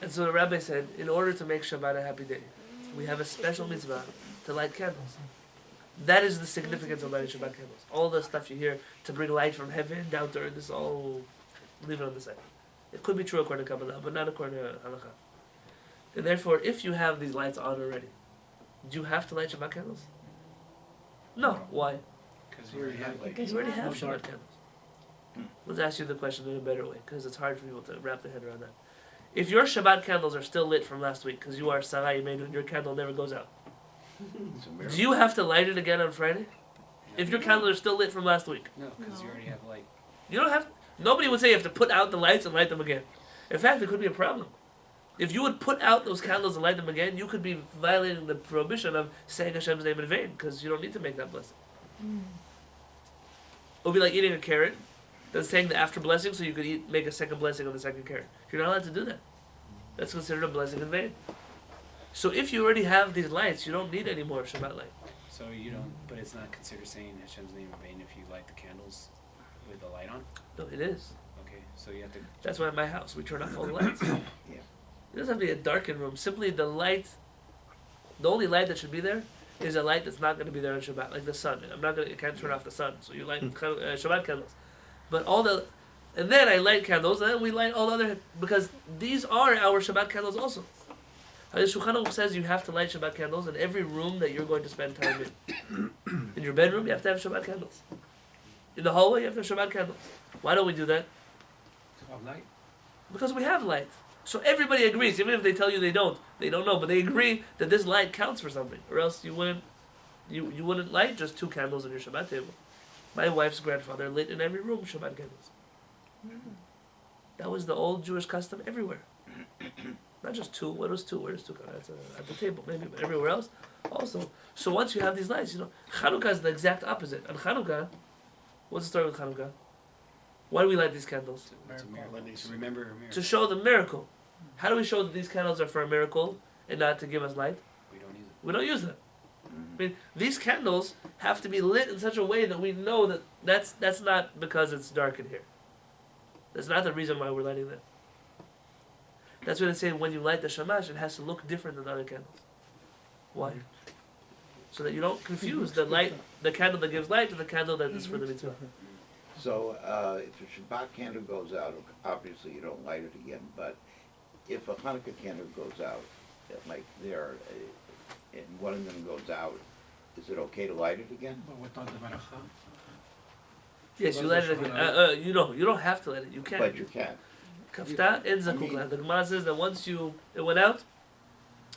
And so the rabbi said, in order to make Shabbat a happy day, we have a special mitzvah to light candles. That is the significance of lighting Shabbat candles. All the stuff you hear to bring light from heaven down to earth, this all, leave it on the side. It could be true according to Kabbalah, but not according to Halacha. And therefore, if you have these lights on already, do you have to light Shabbat candles? No. Why? Because you already have like. You already have Shabbat candles. Let's ask you the question in a better way, because it's hard for people to wrap their head around that. If your Shabbat candles are still lit from last week, because you are Sarai Yemenu and your candle never goes out, do you have to light it again on Friday? If your candles are still lit from last week? No, because you already have light. You don't have. Nobody would say you have to put out the lights and light them again. In fact, it could be a problem. If you would put out those candles and light them again, you could be violating the prohibition of saying Hashem's name in vain, because you don't need to make that blessing. It would be like eating a carrot, then saying the after blessing, so you could make a second blessing on the second carrot. You're not allowed to do that. That's considered a blessing in vain. So if you already have these lights, you don't need any more Shabbat light. So you don't, but it's not considered saying Hashem's name in vain if you light the candles with the light on? No, it is. Okay, so you have to. That's why in my house we turn off all the lights. Yeah. It doesn't have to be a darkened room. Simply the light, the only light that should be there is a light that's not going to be there on Shabbat, like the sun. You can't turn off the sun, so you light Shabbat candles. But and then I light candles, and then we light all other, because these are our Shabbat candles also. The Shulchan Aruch says you have to light Shabbat candles in every room that you're going to spend time in. In your bedroom, you have to have Shabbat candles. In the hallway, you have to have Shabbat candles. Why don't we do that? light. Because we have light. So everybody agrees, even if they tell you they don't know, but they agree that this light counts for something. Or else you wouldn't light just 2 candles on your Shabbat table. My wife's grandfather lit in every room Shabbat candles. That was the old Jewish custom everywhere. Not just 2. What was 2? Where does 2 come? That's at the table, maybe, but everywhere else also. So once you have these lights, Chanukah is the exact opposite. On Chanukah, what's the story with Chanukah? Why do we light these candles? It's a miracle. To remember a miracle. To show the miracle. How do we show that these candles are for a miracle and not to give us light? We don't use it. We don't use them. I mean, these candles have to be lit in such a way that we know that that's not because it's dark in here. That's not the reason why we're lighting them. That's why they say when you light the shamash, it has to look different than other candles. Why? So that you don't confuse the candle that gives light to the candle that is for the mitzvah. So, if a Shabbat candle goes out, obviously you don't light it again, but if a Hanukkah candle goes out, like and one of them goes out, is it okay to light it again? But without the baracha. Yes, you light it again. You don't have to light it. You can. But you can. Kafta and zakukla. The Gemara says that once it went out,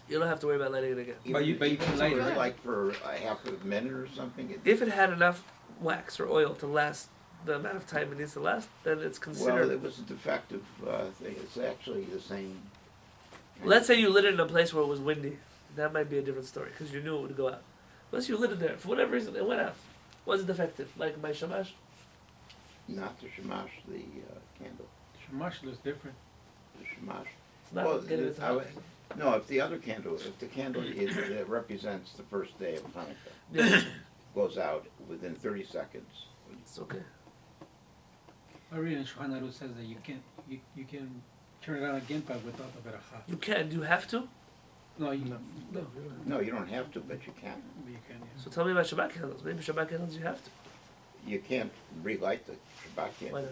you don't have to worry about lighting it again. But you can light it. Like for a half a minute or something? If it had enough wax or oil to last the amount of time it needs to last, then it's considered. Well, it was a defective thing. It's actually the same. Let's say you lit it in a place where it was windy. That might be a different story because you knew it would go out. Unless you lit it there for whatever reason, it went out. Was it defective? Like my shamash? Not the shamash, the candle. Shamash looks different. The shamash. It's not Well, getting its I would- No, if the candle it represents the first day of Hanukkah, Yeah, goes out within 30 seconds. it's okay. I read in Shulchan Aruch says that you can turn it on again, but without the beracha. You can. Do you have to? No, you, No. no, No, you don't have to, but you can. you can, yeah. So tell me about Shabbat candles. Maybe Shabbat candles you have to. You can't relight the Shabbat Why candle not?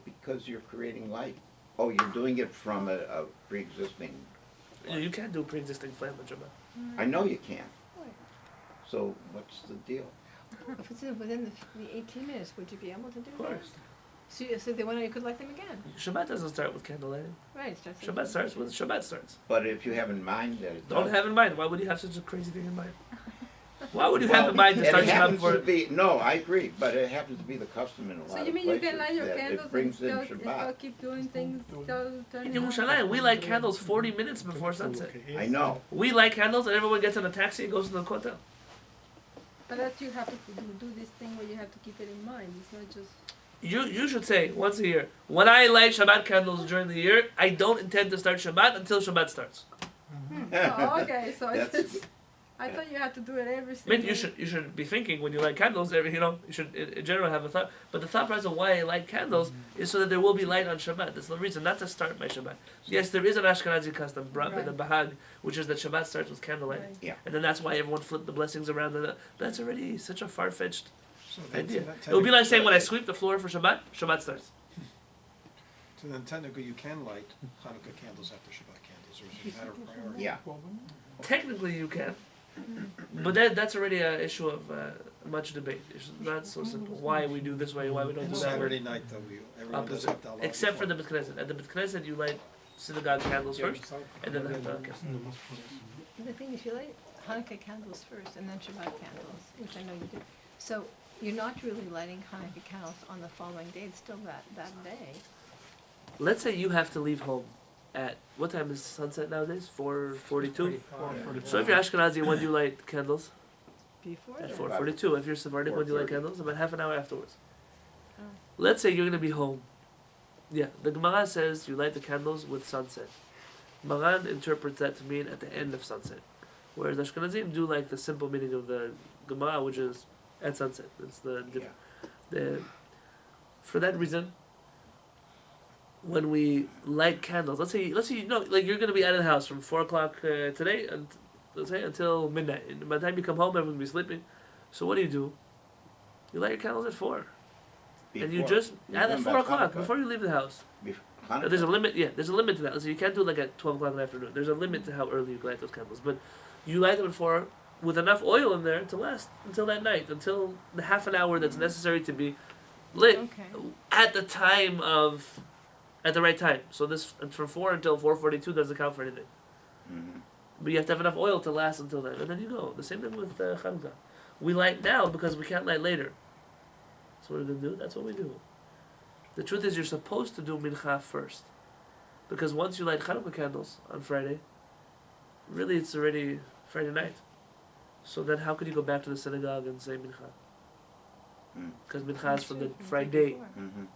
because you're creating light. Oh, you're doing it from a pre-existing. You can't do pre-existing flame on Shabbat. I know you can. Why? So what's the deal? If it's within the 18 minutes, would you be able to do Of that? course. So they want to, you could light them again. Shabbat doesn't start with candle lighting. Right, it starts. Shabbat starts when Shabbat starts. But if you have in mind that it Don't does- have in mind. Why would you have such a crazy thing in mind? Why would you have in mind to It start Shabbat happens before? to be, no, I agree, but it happens to be the custom in a lot So of you mean places you can light your that candles it and brings in still Shabbat. keep doing things, still turn In it on? Yerushalayim, we light candles 40 minutes before sunset. I know. We light candles and everyone gets in a taxi and goes to the kotel. But that's you have to do this thing where you have to keep it in mind. It's not just. You should say once a year, when I light Shabbat candles during the year, I don't intend to start Shabbat until Shabbat starts. Oh, okay. So That's- it's. I thought you had to do it every I single. mean, you should be thinking when you light candles, you should in general have a thought. But the thought process of why I light candles is so that there will be light on Shabbat. That's the reason, not to start my Shabbat. Yes, there is an Ashkenazi custom brought by the Bahag, which is that Shabbat starts with candlelight. Right. Yeah. And then that's why everyone flipped the blessings around. And that's already such a far-fetched So then- idea. that It would be like saying when I technically- sweep the floor for Shabbat, Shabbat starts. So then technically you can light Hanukkah candles after Shabbat candles, or is it a matter of priority? Yeah. Technically, you can, but that's already an issue of much debate. It's not so simple. Why we do this way, why we don't do that Saturday way. night though, everyone does Opposite. have to allow. Except for the Beit Knesset. At the Beit Knesset, you light synagogue candles first, and then the Hanukkah. The thing is, you light Hanukkah candles first and then Shabbat candles, which I know you do. So you're not really lighting Hanukkah candles on the following day. It's still that day. Let's say you have to leave home at what time is sunset nowadays? 4:42. So if you're Ashkenazi, when do you light candles? Before At that. 4:42. If you're Sephardic, when do you light 4:30. candles? About half an hour afterwards. Oh. Let's say you're gonna be home. Yeah, the Gemara says you light the candles with sunset. Maran interprets that to mean at the end of sunset, whereas Ashkenazim do like the simple meaning of the Gemara, which is at sunset. It's the for that reason. When we light candles, let's say you're gonna be out of the house from 4 o'clock today, and let's say until midnight. And by the time you come home, everyone's gonna be sleeping. So what do? You light your candles at 4, and you just at Even 4 by o'clock Hanukkah. before you leave the house. Hanukkah. There's a limit. Yeah, there's a limit to that. So you can't do it like at 12 o'clock in the afternoon. There's a limit to how early you can light those candles, but you light them at 4 with enough oil in there to last until that night, until the half an hour that's necessary to be lit Okay. at the time of. At the right time. So this from 4 until 4:42 doesn't count for anything. Mhm. But you have to have enough oil to last until then, and then you go. The same thing with Chanukah. We light now because we can't light later. So what are we gonna do? That's what we do. The truth is, you're supposed to do mincha first, because once you light Chanukah candles on Friday, really it's already Friday night. So then, how could you go back to the synagogue and say mincha? Mm. Because mincha is from the Friday. Mhm.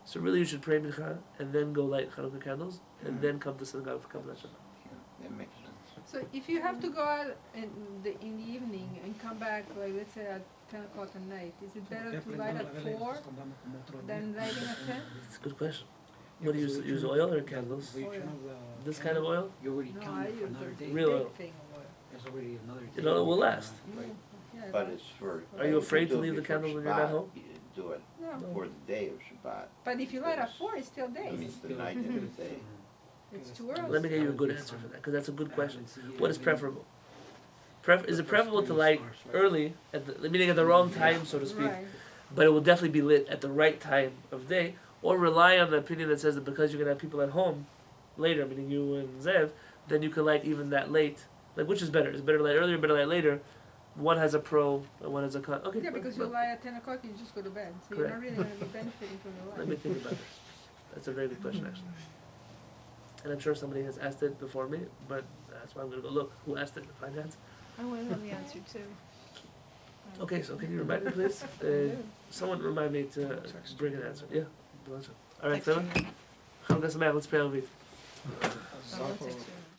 So really, you should pray mincha and then go light Chanukah candles and Mhm. then come to synagogue for Kabbalat Shabbat. Yeah, that makes sense. So if you have to go out in the evening and come back, like let's say at 10 o'clock at night, is it better to light at 4 than lighting at 10? It's a good question. What do you use oil or candles? This kind of oil? You already No, I counted for use another the day. Real big oil. thing of oil. There's already another day. You know, it will last. Yeah, But it's for. Are you afraid to do it leave the before candles when you're not Shabbat. home? You do it no. for the day of Shabbat. But if you light at 4, it's still I days. mean, the night and the day. It's too early. Let me give you a good answer for that, because that's a good question. What is preferable? Is it preferable to light early, meaning at the wrong time, so to speak, Right. but it will definitely be lit at the right time of day, or rely on the opinion that says that because you're going to have people at home later, meaning you and Zev, then you can light even that late? Like, which is better? Is it better to light earlier or better to light later? One has a pro and one has a con. Okay. Yeah, because you well, light at 10 o'clock, you just go to bed. So you're Correct. not really going to be benefiting from the light. let me think about it. That's a very good question, actually. And I'm sure somebody has asked it before me, but that's why I'm going to go look. Who asked it? Find out. I want to know the answer too. Okay, so can you remind me, please? Someone remind me to bring an answer. Yeah. All right, Text you Philip. now. Chanukah Sameach. Let's pray on it. Oh, I'll text you now.